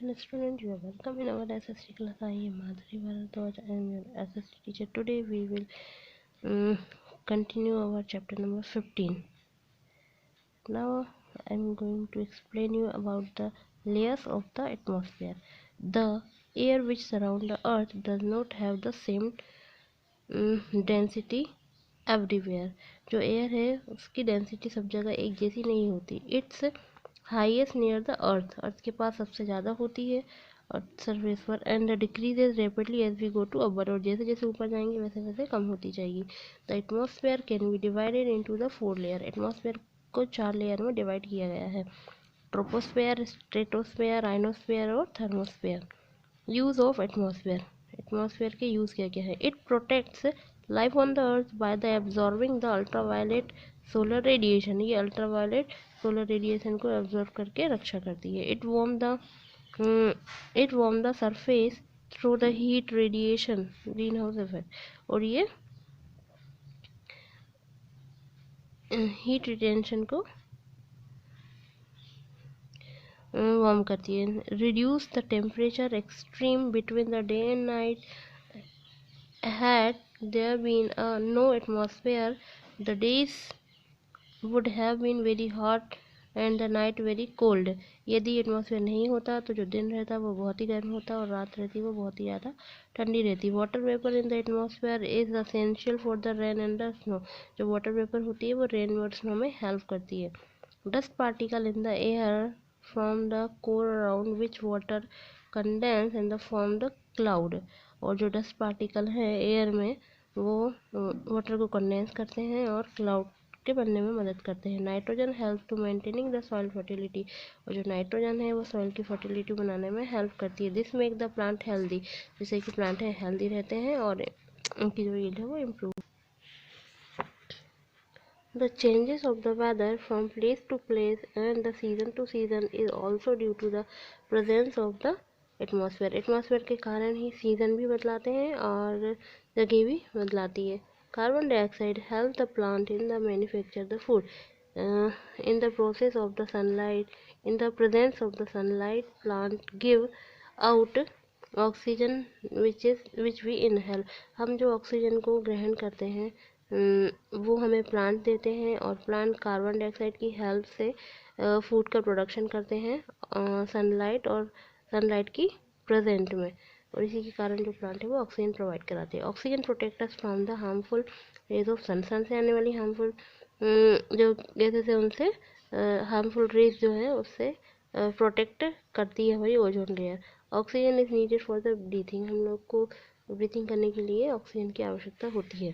Dear student, you are welcome in our SST class. I am Madhuri Bharadwaj. I am your SST teacher. Today we will continue our chapter number 15. Now I am going to explain you about the layers of the atmosphere. The air which surrounds the earth does not have the same density everywhere. जो air है उसकी density सब जगह एक जैसी नहीं होती. It's highest near the earth. Earth के पास सबसे ज़्यादा होती है अर्थ सरफेस पर. And decreases rapidly as we go to upper. और जैसे जैसे ऊपर जाएंगे वैसे वैसे कम होती जाएगी. The atmosphere can be divided into the 4 layer. Atmosphere को 4 लेयर में डिवाइड किया गया है. ट्रोपोस्फेयर, स्ट्रेटोस्फेयर, आइनोस्फेयर और thermosphere. Use of atmosphere. Atmosphere के यूज़ क्या क्या है. It protects life on the earth by the absorbing the ultraviolet solar radiation. ये अल्ट्रावायलेट सोलर रेडिएशन को एब्जॉर्ब करके रक्षा करती है. It warm the surface through the heat radiation green house effect. और ये हीट रिटेंशन को वार्म करती है. Reduce the temperature extreme between the day and night. Had there been no atmosphere, the days would have been very hot and the night very cold. यदि atmosphere नहीं होता तो जो दिन रहता वो बहुत ही गर्म होता और रात रहती वो बहुत ही ज़्यादा ठंडी रहती. Water vapour in the atmosphere is essential for the rain and the snow. जो वाटर वेपर होती है वो रेन और स्नो में हेल्प करती है. Dust particle in the air from the core around which water condense and the form the cloud. और जो डस्ट पार्टिकल है एयर में वो वाटर को कंडेंस करते हैं और क्लाउड के बनने में मदद करते हैं. Nitrogen help to maintaining the soil fertility. और जो नाइट्रोजन है वो सॉइल की फर्टिलिटी बनाने में हेल्प करती है. This make the plant healthy. जिससे कि प्लांट है हेल्दी रहते हैं और उनकी जो यील्ड है वो improve. The changes of the weather from place to place and the season to season is also due to the presence of the atmosphere. Atmosphere के कारण ही सीज़न भी बदलाते हैं और जगह भी बदलाती है. Carbon dioxide help the plant in the manufacture the food. In the process of the sunlight. In the presence of the sunlight plant give out oxygen which we inhale. हम जो ऑक्सीजन को ग्रहण करते हैं वो हमें प्लांट देते हैं और प्लांट कार्बन डाइऑक्साइड की हेल्प से फूड का प्रोडक्शन करते हैं सनलाइट और सनलाइट की प्रेजेंट में. और इसी के कारण जो प्लांट है वो ऑक्सीजन प्रोवाइड कराते हैं. Oxygen protect us from the harmful rays of sun. Sun से आने वाली हार्मफुल जो गैसेस है उनसे हार्मफुल रेज जो है उससे प्रोटेक्ट करती है हमारी ozone layer. Oxygen is needed for the breathing. हम लोग को ब्रीथिंग करने के लिए ऑक्सीजन की आवश्यकता होती है.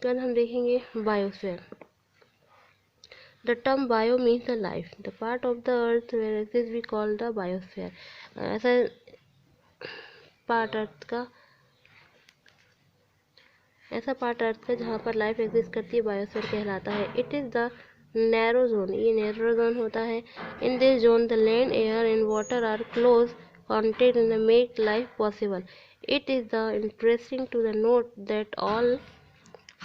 कल हम देखेंगे biosphere. The term bio means the life. The part of the earth where exist we call the biosphere. ऐसा पार्ट अर्थ का जहाँ पर लाइफ एग्जिस्ट करती है बायोस्फीयर कहलाता है. It is the narrow zone. ये नैरो जोन होता है. In this zone the land air and water are close contact in the make life possible. It is the interesting to the note that all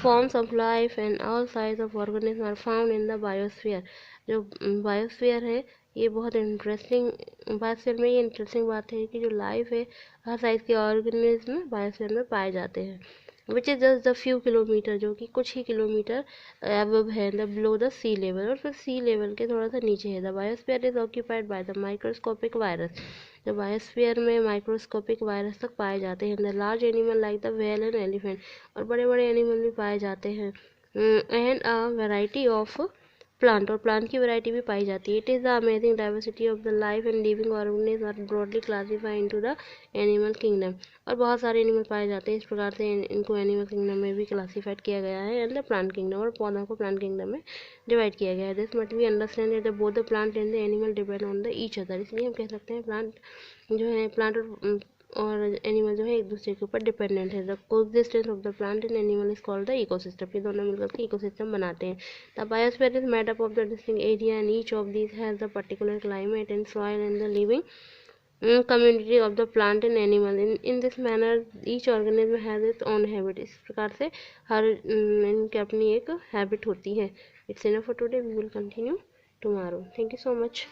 forms of life and all size of organism are found in the biosphere. जो biosphere है ये बहुत interesting. Biosphere में ये interesting बात है कि जो लाइफ है हर साइज के ऑर्गेनिज्म बायोस्फीयर में पाए जाते हैं. Which is just the few kilometre. जो कि कुछ ही किलोमीटर अबव है the below the sea level. और फिर सी लेवल के थोड़ा सा नीचे है. The biosphere is occupied by the microscopic virus. जो बायोस्फीयर में माइक्रोस्कोपिक वायरस तक पाए जाते हैं. The large animal like the whale and elephant. और बड़े बड़े एनिमल भी पाए जाते हैं. And a variety of plant. और प्लांट की वैरायटी भी पाई जाती है. It is the amazing diversity of the life and living organism are broadly classified into the animal kingdom. और बहुत सारे एनिमल पाए जाते हैं. इस प्रकार से इनको एनिमल किंगडम में भी क्लासीफाइड किया गया है. And the plant kingdom. और पौधों को प्लांट किंगडम में डिवाइड किया गया है. This must be understand that both the plant and the animal depend on the each other. इसलिए हम कह सकते हैं प्लांट जो है प्लांट और एनिमल जो है एक दूसरे के ऊपर डिपेंडेंट है. The coexistence of the plant and animal is called the ecosystem. ये दोनों मिलकर के इकोसिस्टम बनाते हैं. The biosphere is made up of the distinct area and each of these has the particular climate and soil and the living community of the plant and animal. In this manner each organism has its own habit. इस प्रकार से हर इनकी अपनी एक habit होती है. It's enough for today. We will continue tomorrow. Thank you so much.